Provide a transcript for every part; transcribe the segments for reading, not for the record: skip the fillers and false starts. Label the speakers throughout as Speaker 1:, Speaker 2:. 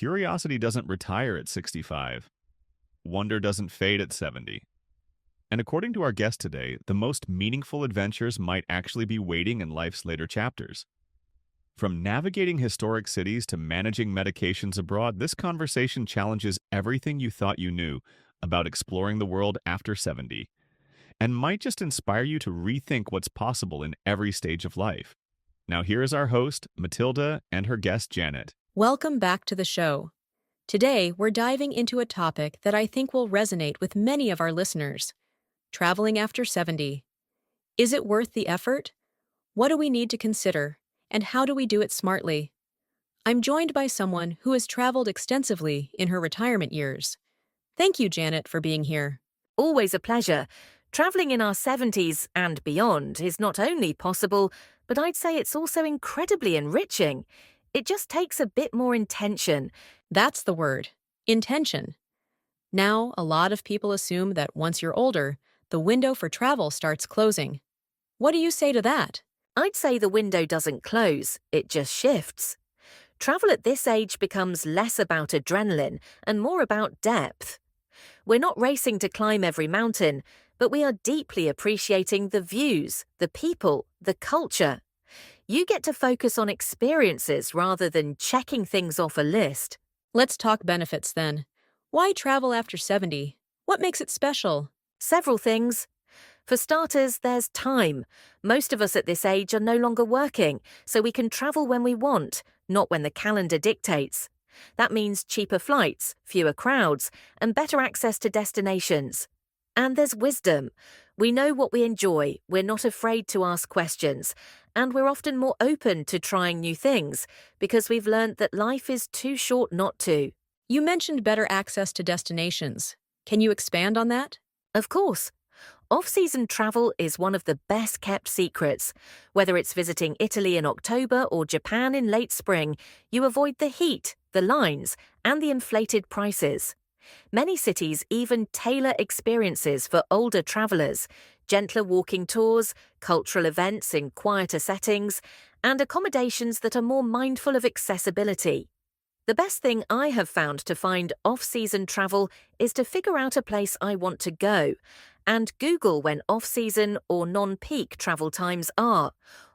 Speaker 1: Curiosity doesn't retire at 65. Wonder doesn't fade at 70. And according to our guest today, the most meaningful adventures might actually be waiting in life's later chapters. From navigating historic cities to managing medications abroad, this conversation challenges everything you thought you knew about exploring the world after 70, and might just inspire you to rethink what's possible in every stage of life. Now, here is our host, Matilda, and her guest, Janet.
Speaker 2: Welcome back to the show. Today, we're diving into a topic that I think will resonate with many of our listeners: traveling after 70. Is it worth the effort? What do we need to consider? And how do we do it smartly? I'm joined by someone who has traveled extensively in her retirement years. Thank you, Janet, for being here.
Speaker 3: Always a pleasure. Travelling in our 70s and beyond is not only possible, but I'd say it's also incredibly enriching. It just takes a bit more intention.
Speaker 2: That's the word: intention. Now, a lot of people assume that once you're older, the window for travel starts closing. What do you say to that?
Speaker 3: I'd say the window doesn't close, it just shifts. Travel at this age becomes less about adrenaline and more about depth. We're not racing to climb every mountain, but we are deeply appreciating the views, the people, the culture. You get to focus on experiences rather than checking things off a list.
Speaker 2: Let's talk benefits then. Why travel after 70? What makes it special?
Speaker 3: Several things. For starters, there's time. Most of us at this age are no longer working, so we can travel when we want, not when the calendar dictates. That means cheaper flights, fewer crowds, and better access to destinations. And there's wisdom. We know what we enjoy, we're not afraid to ask questions, and we're often more open to trying new things because we've learned that life is too short not to.
Speaker 2: You mentioned better access to destinations. Can you expand on that?
Speaker 3: Of course. Off-season travel is one of the best-kept secrets. Whether it's visiting Italy in October or Japan in late spring, you avoid the heat, the lines, and the inflated prices. Many cities even tailor experiences for older travelers: gentler walking tours, cultural events in quieter settings, and accommodations that are more mindful of accessibility. The best thing I have found to find off-season travel is to figure out a place I want to go and Google when off-season or non-peak travel times are.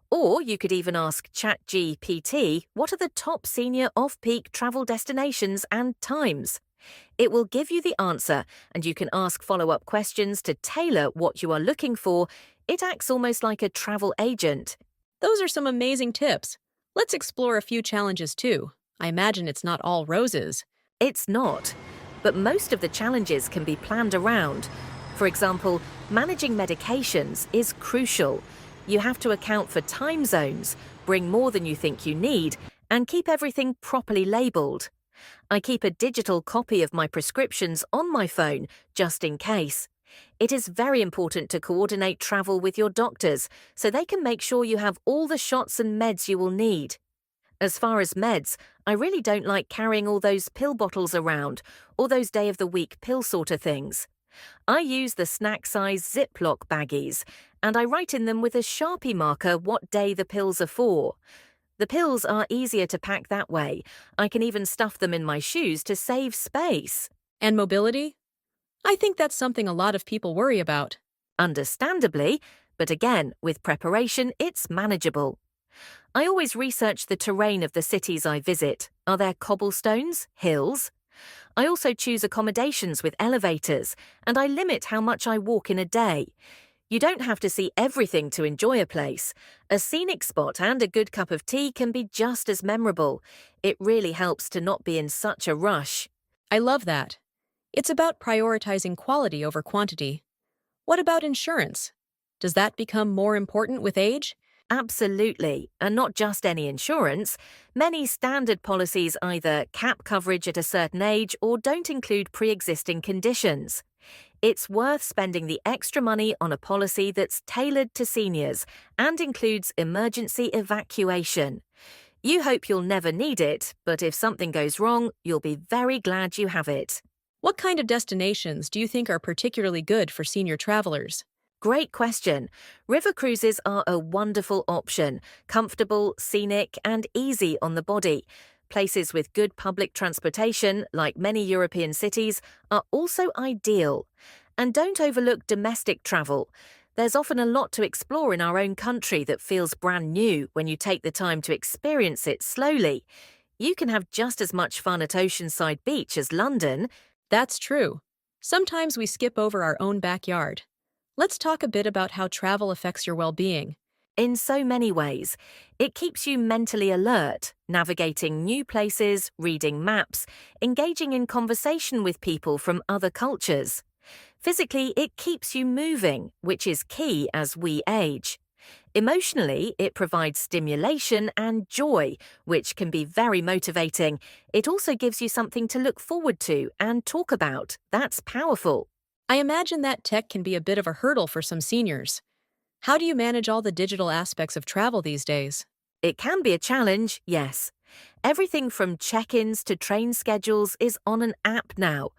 Speaker 3: Or you could even ask ChatGPT what are the top senior off-peak travel destinations and times. It will give you the answer, and you can ask follow-up questions to tailor what you are looking for. It acts almost like a travel agent.
Speaker 2: Those are some amazing tips. Let's explore a few challenges too. I imagine it's not all roses.
Speaker 3: It's not, but most of the challenges can be planned around. For example, managing medications is crucial. You have to account for time zones, bring more than you think you need, and keep everything properly labelled. I keep a digital copy of my prescriptions on my phone, just in case. It is very important to coordinate travel with your doctors so they can make sure you have all the shots and meds you will need. As far as meds, I really don't like carrying all those pill bottles around, or those day-of-the-week pill sorter things. I use the snack-size Ziploc baggies, and I write in them with a Sharpie marker what day the pills are for. The pills are easier to pack that way. I can even stuff them in my shoes to save space.
Speaker 2: And mobility? I think that's something a lot of people worry about.
Speaker 3: Understandably, but again, with preparation, it's manageable. I always research the terrain of the cities I visit. Are there cobblestones, hills? I also choose accommodations with elevators, and I limit how much I walk in a day. You don't have to see everything to enjoy a place. A scenic spot and a good cup of tea can be just as memorable. It really helps to not be in such a rush.
Speaker 2: I love that. It's about prioritizing quality over quantity. What about insurance? Does that become more important with age?
Speaker 3: Absolutely, and not just any insurance. Many standard policies either cap coverage at a certain age or don't include pre-existing conditions. It's worth spending the extra money on a policy that's tailored to seniors and includes emergency evacuation. You hope you'll never need it, but if something goes wrong, you'll be very glad you have it.
Speaker 2: What kind of destinations do you think are particularly good for senior travelers?
Speaker 3: Great question. River cruises are a wonderful option, comfortable, scenic, and easy on the body. Places with good public transportation, like many European cities, are also ideal. And don't overlook domestic travel. There's often a lot to explore in our own country that feels brand new when you take the time to experience it slowly. You can have just as much fun at Oceanside Beach as London.
Speaker 2: That's true. Sometimes we skip over our own backyard. Let's talk a bit about how travel affects your well-being.
Speaker 3: In so many ways, it keeps you mentally alert, navigating new places, reading maps, engaging in conversation with people from other cultures. Physically, it keeps you moving, which is key as we age. Emotionally, it provides stimulation and joy, which can be very motivating. It also gives you something to look forward to and talk about. That's powerful.
Speaker 2: I imagine that tech can be a bit of a hurdle for some seniors. How do you manage all the digital aspects of travel these days?
Speaker 3: It can be a challenge, yes. Everything from check-ins to train schedules is on an app now.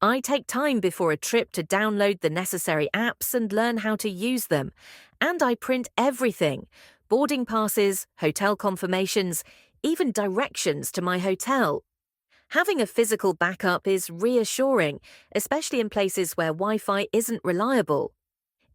Speaker 3: I take time before a trip to download the necessary apps and learn how to use them. And I print everything: boarding passes, hotel confirmations, even directions to my hotel. Having a physical backup is reassuring, especially in places where Wi-Fi isn't reliable.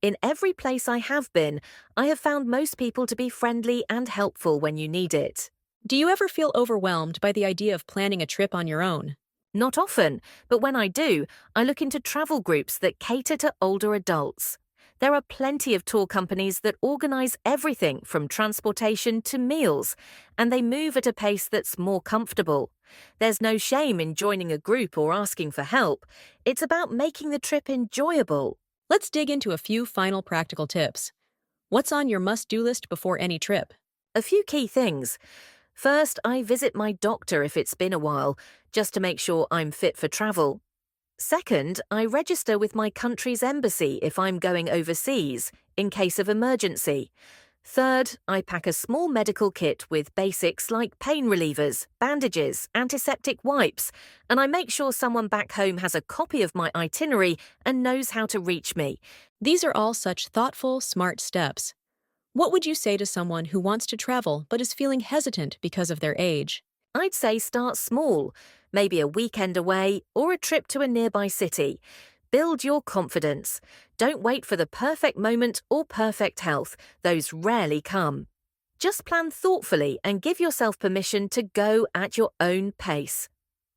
Speaker 3: In every place I have been, I have found most people to be friendly and helpful when you need it.
Speaker 2: Do you ever feel overwhelmed by the idea of planning a trip on your own?
Speaker 3: Not often, but when I do, I look into travel groups that cater to older adults. There are plenty of tour companies that organize everything from transportation to meals, and they move at a pace that's more comfortable. There's no shame in joining a group or asking for help. It's about making the trip enjoyable.
Speaker 2: Let's dig into a few final practical tips. What's on your must-do list before any trip?
Speaker 3: A few key things. First, I visit my doctor if it's been a while, just to make sure I'm fit for travel. Second, I register with my country's embassy if I'm going overseas, in case of emergency. Third, I pack a small medical kit with basics like pain relievers, bandages, antiseptic wipes, and I make sure someone back home has a copy of my itinerary and knows how to reach me.
Speaker 2: These are all such thoughtful, smart steps. What would you say to someone who wants to travel but is feeling hesitant because of their age?
Speaker 3: I'd say start small, maybe a weekend away or a trip to a nearby city. Build your confidence. Don't wait for the perfect moment or perfect health. Those rarely come. Just plan thoughtfully and give yourself permission to go at your own pace.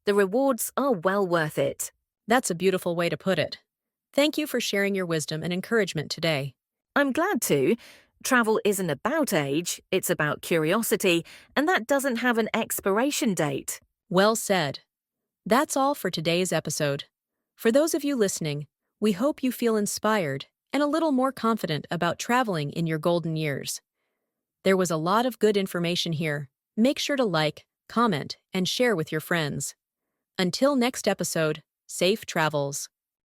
Speaker 3: The rewards are well worth it.
Speaker 2: That's a beautiful way to put it. Thank you for sharing your wisdom and encouragement today.
Speaker 3: I'm glad to. Travel isn't about age, it's about curiosity, and that doesn't have an expiration date.
Speaker 2: Well said. That's all for today's episode. For those of you listening, we hope you feel inspired and a little more confident about traveling in your golden years. There was a lot of good information here. Make sure to like, comment, and share with your friends. Until next episode, safe travels.